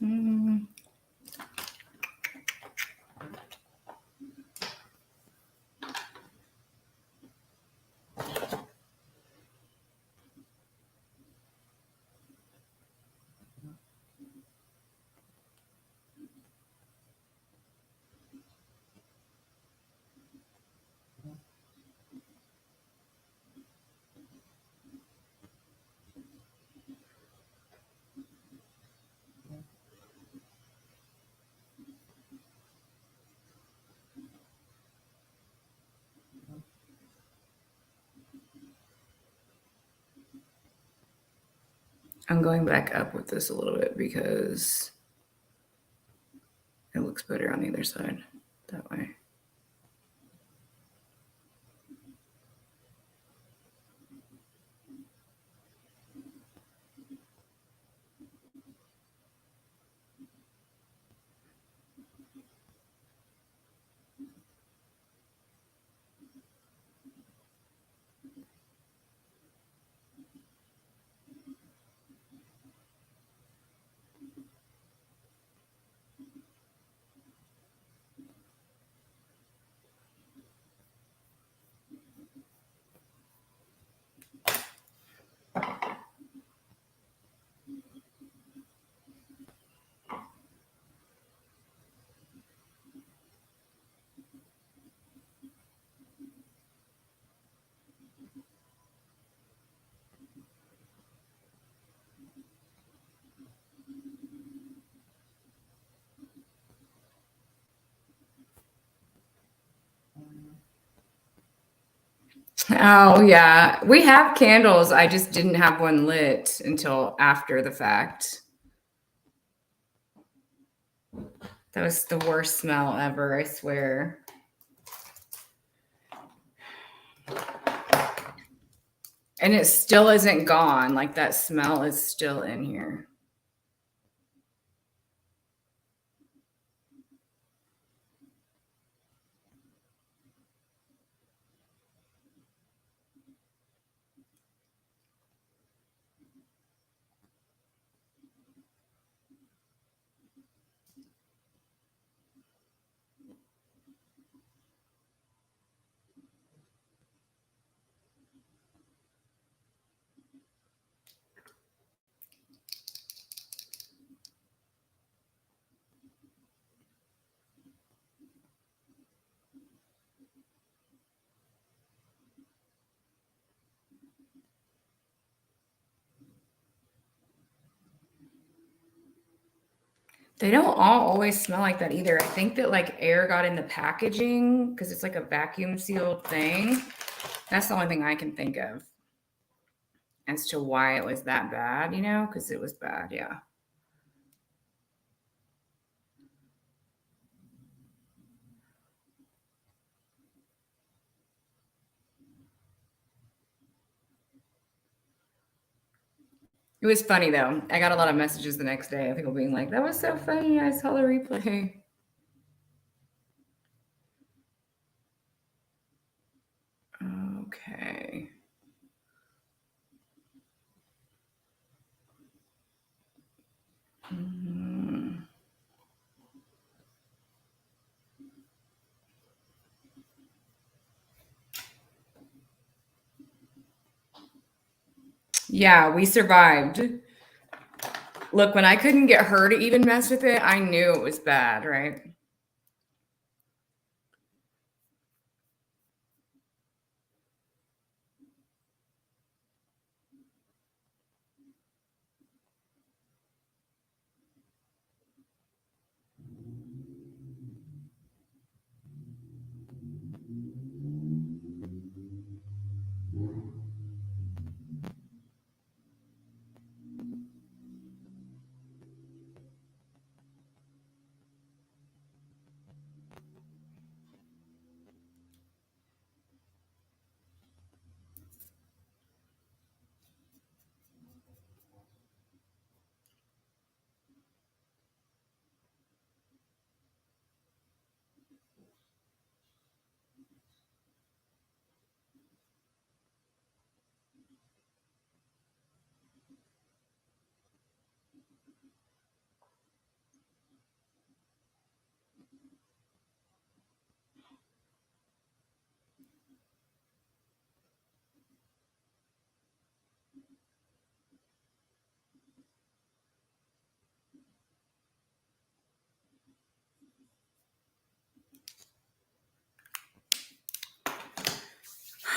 Mm. I'm going back up with this a little bit because it looks better on the other side that way. Oh, yeah. We have candles. I just didn't have one lit until after the fact. That was the worst smell ever, I swear. And it still isn't gone. Like that smell is still in here. They don't all always smell like that either. I think that like air got in the packaging because it's like a vacuum sealed thing. That's the only thing I can think of as to why it was that bad, because it was bad. Yeah. It was funny though. I got a lot of messages the next day of people being like, that was so funny. I saw the replay. Okay. Mhm. Yeah, we survived. Look, when I couldn't get her to even mess with it, I knew it was bad, right?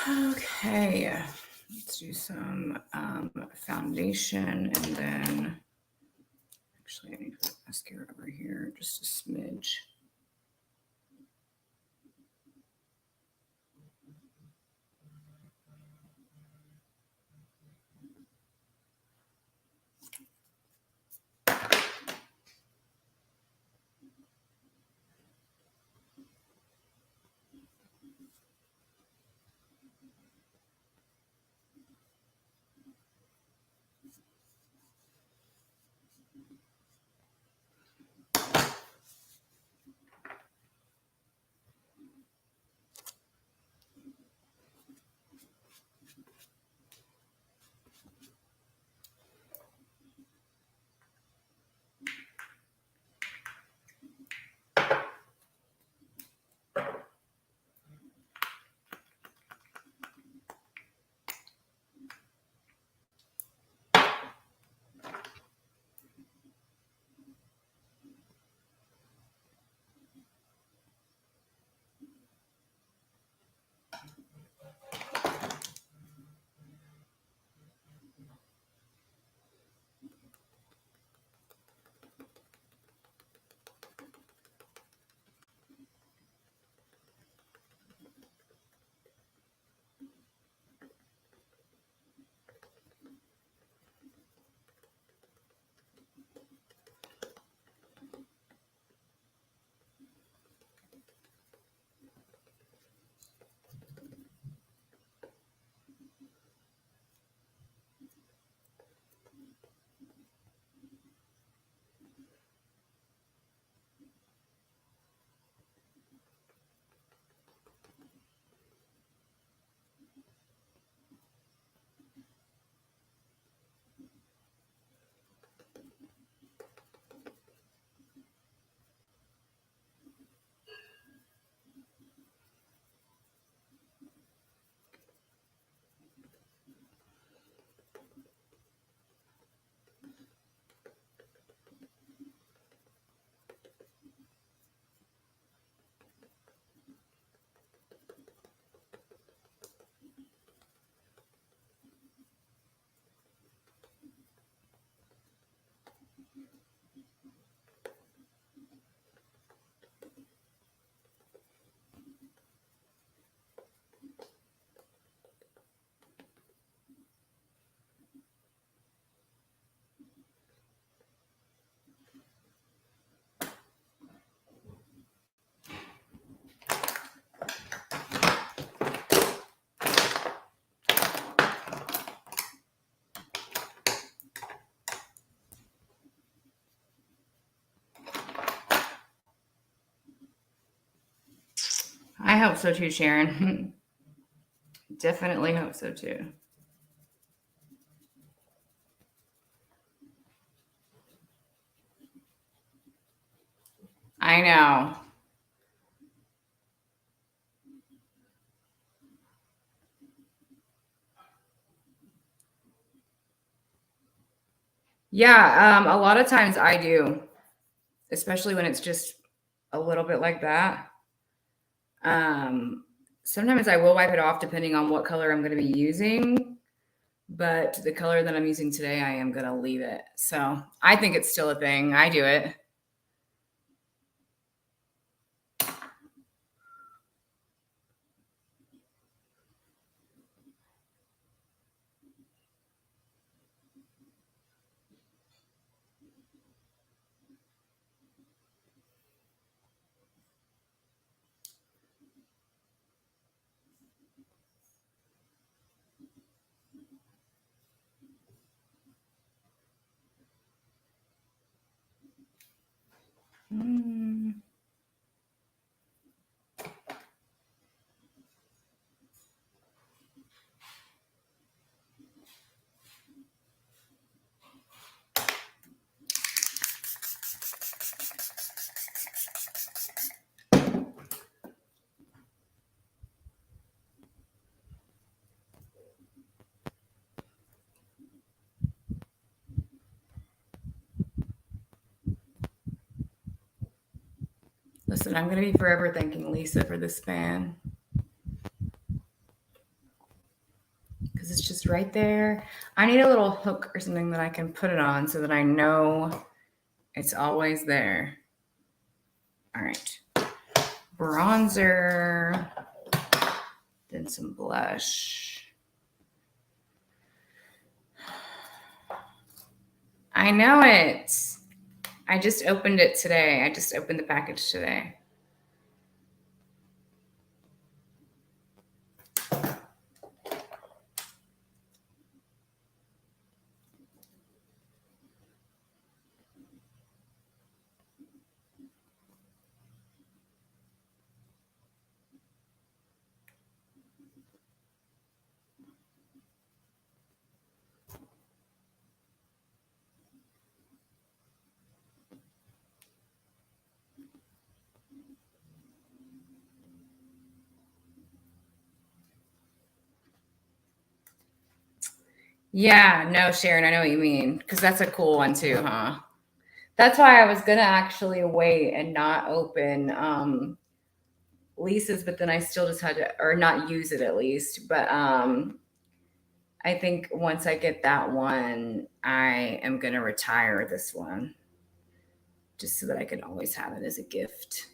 Okay. Let's do some foundation and then actually I need to put mascara over here just a smidge. I hope so too, Sharon. Definitely hope so too. I know. Yeah, a lot of times I do, especially when it's just a little bit like that. Um, Sometimes I will wipe it off depending on what color I'm going to be using, but the color that I'm using today, I am going to leave it. So I think it's still a thing. I do it. Mm. Listen, I'm going to be forever thanking Lisa for this fan because it's just right there. I need a little hook or something that I can put it on so that I know it's always there. All right. Bronzer, then some blush. I know it. I just opened it today. I just opened the package today. Yeah, no, Sharon, I know what you mean because that's a cool one too, huh? That's why I was gonna actually wait and not open Lisa's, but then I still just had to, or not use it at least. But I think once I get that one, I am gonna retire this one just so that I can always have it as a gift.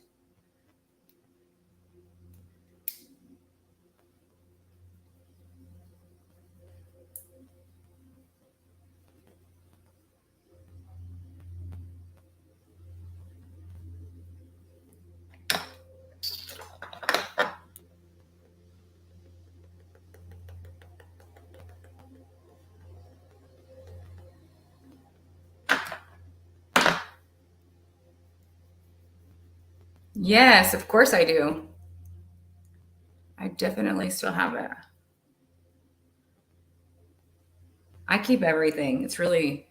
Yes, of course I do. I definitely still have it. I keep everything. It's really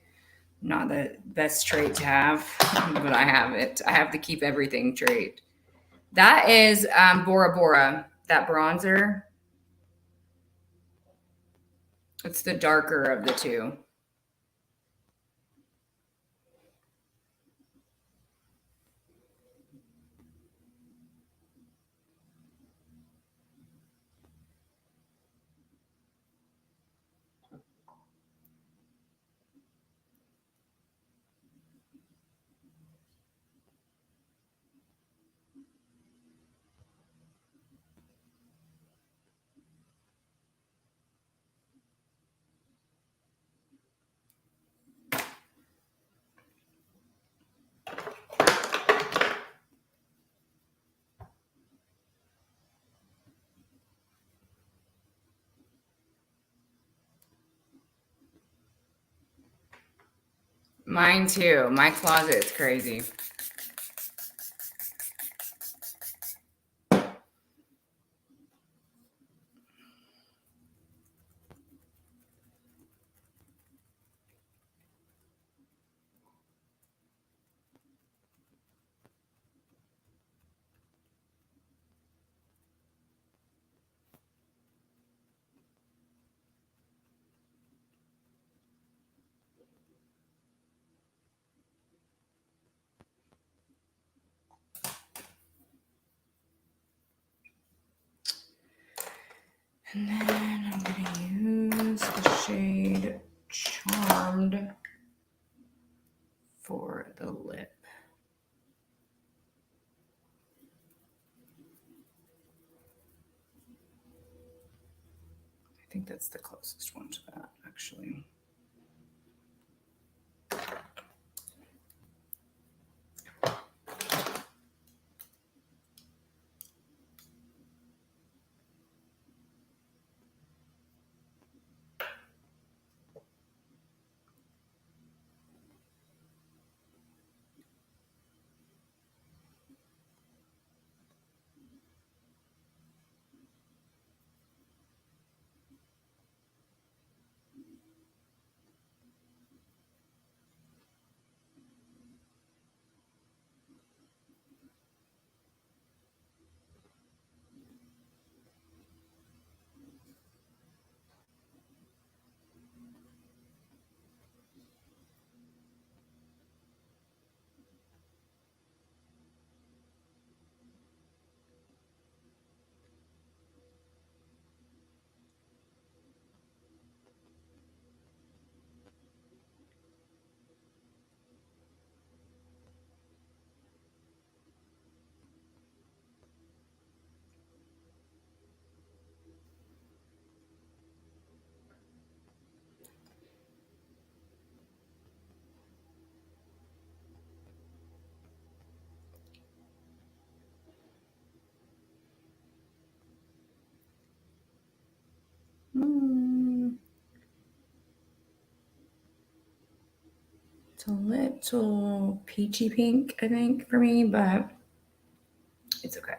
not the best trait to have, but I have it. I have to keep everything trait. That is Bora Bora, that bronzer. It's the darker of the two. Mine too. My closet is crazy. And then I'm going to use the shade Charmed for the lip. I think that's the closest one to that, actually. It's a little peachy pink, I think, for me, but it's okay.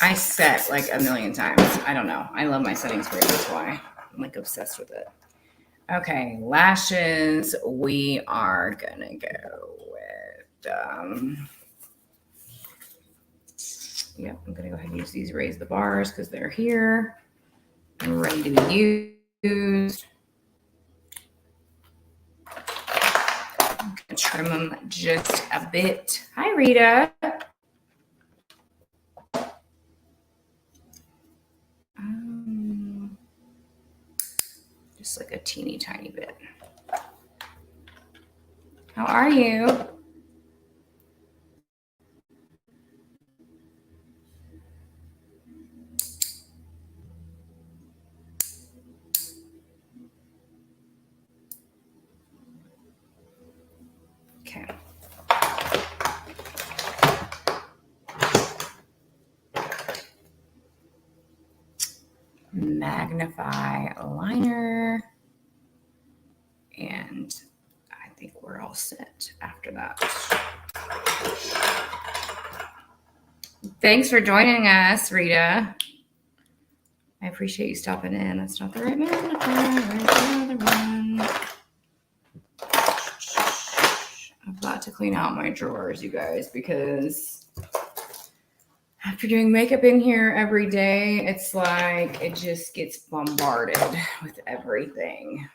I set like a million times. I don't know. I love my setting spray. That's why I'm like obsessed with it. Okay, lashes. We are gonna go with yep, I'm gonna go ahead and use these Raise the Bars because they're here and ready to be used. I'm gonna trim them just a bit. Hi, Rita. Just like a teeny tiny bit. How are you? Okay. Magnify liner. And I think we're all set after that. Thanks for joining us, Rita. I appreciate you stopping in. That's not the right one. I've got to clean out my drawers, you guys, because after doing makeup in here every day, it's like it just gets bombarded with everything.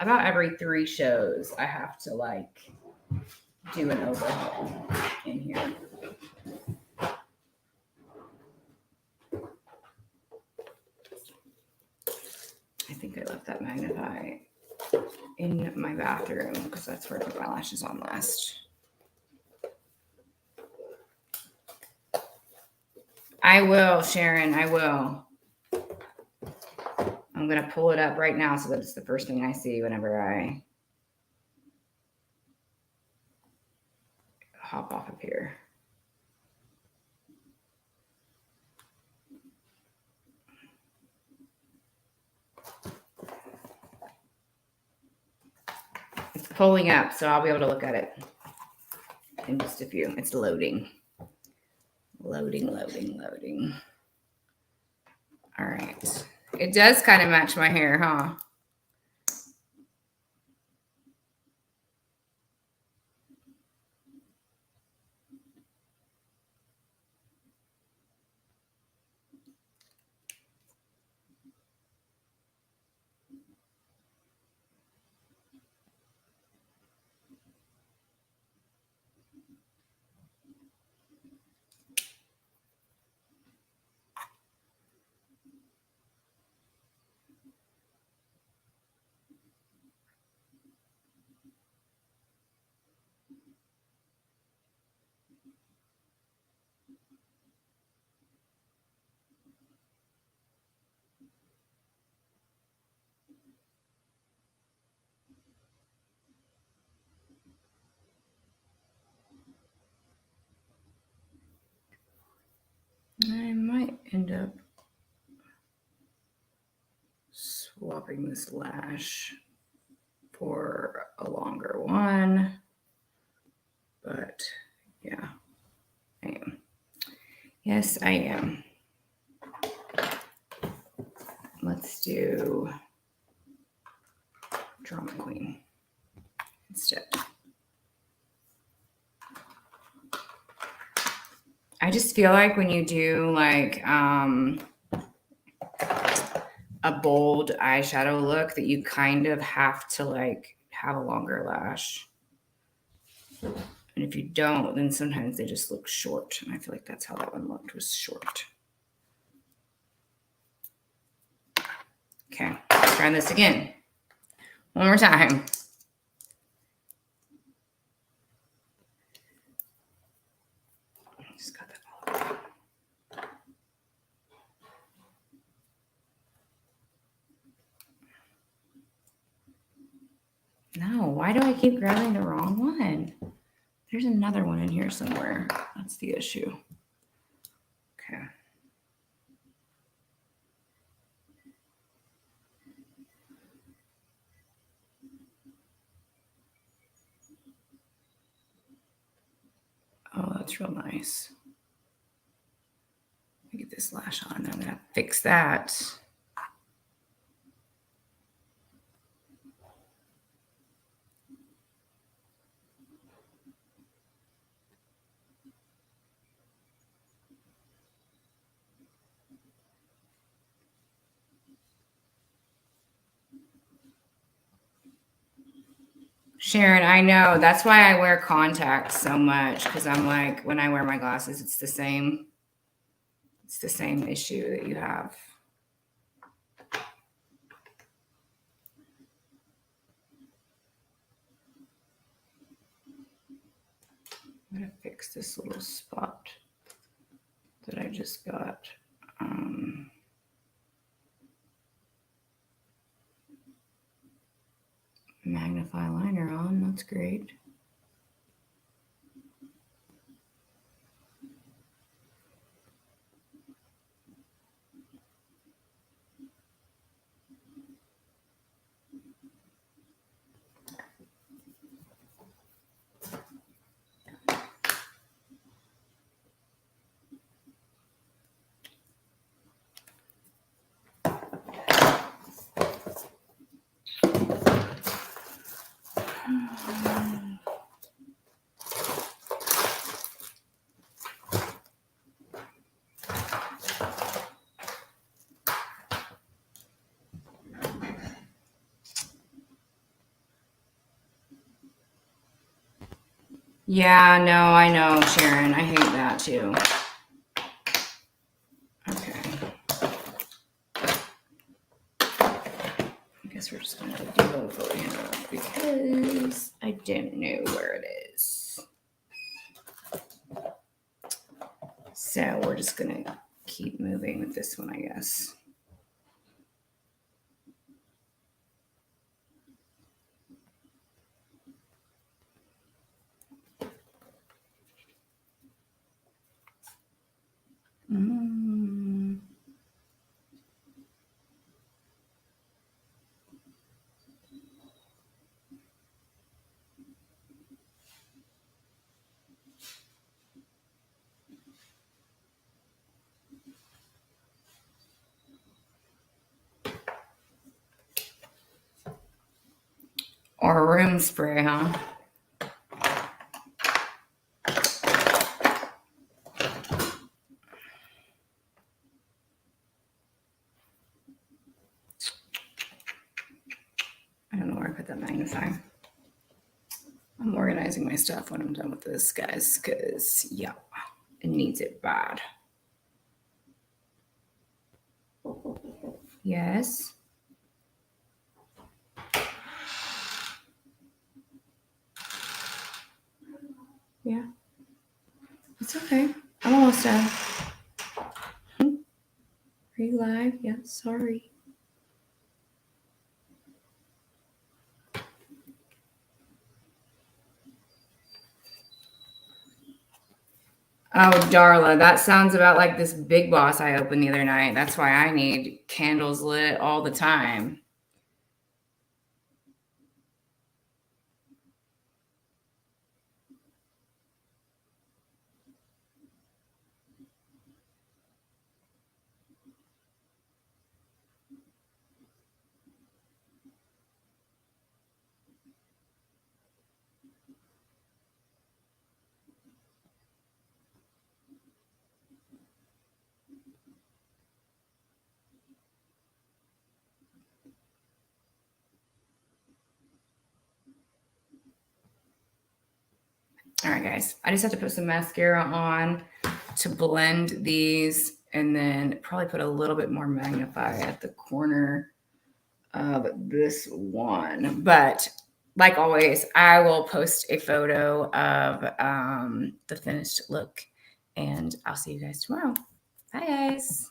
About every 3 shows, I have to like do an overhaul in here. I think I left that magnify in my bathroom because that's where I put my lashes on last. I will, Sharon. I will. I'm going to pull it up right now so that it's the first thing I see whenever I hop off of here. It's pulling up, so I'll be able to look at it in just a few. It's loading. Loading. All right. It does kind of match my hair, huh? I might end up swapping this lash for a longer one, but yeah, I am. Yes, I am. Let's do Drama Queen instead. I just feel like when you do like a bold eyeshadow look that you kind of have to like have a longer lash. And if you don't, then sometimes they just look short. And I feel like that's how that one looked, was short. Okay, try this again. One more time. Just got that all over. No, why do I keep grabbing the wrong one? There's another one in here somewhere. That's the issue. Okay. Oh, that's real nice. Let me get this lash on. I'm going to fix that. Sharon, I know. That's why I wear contacts so much, because I'm like, when I wear my glasses, it's the same. It's the same issue that you have. I'm going to fix this little spot that I just got. Magnify liner on. That's great. Yeah, no, I know, Sharon. I hate that too. Okay. I guess we're just going to do a photo handle because I didn't know where it is. So we're just going to keep moving with this one, I guess. Or a room spray, huh? I don't know where I put that magnifier. I'm organizing my stuff when I'm done with this, guys, because, yeah, it needs it bad. Yes. Yeah. It's okay. I'm almost done. Are you live? Yeah, sorry. Oh, Darla, that sounds about like this Big Boss I opened the other night. That's why I need candles lit all the time. All right, guys. I just have to put some mascara on to blend these and then probably put a little bit more magnify at the corner of this one. But like always, I will post a photo of the finished look and I'll see you guys tomorrow. Bye, guys.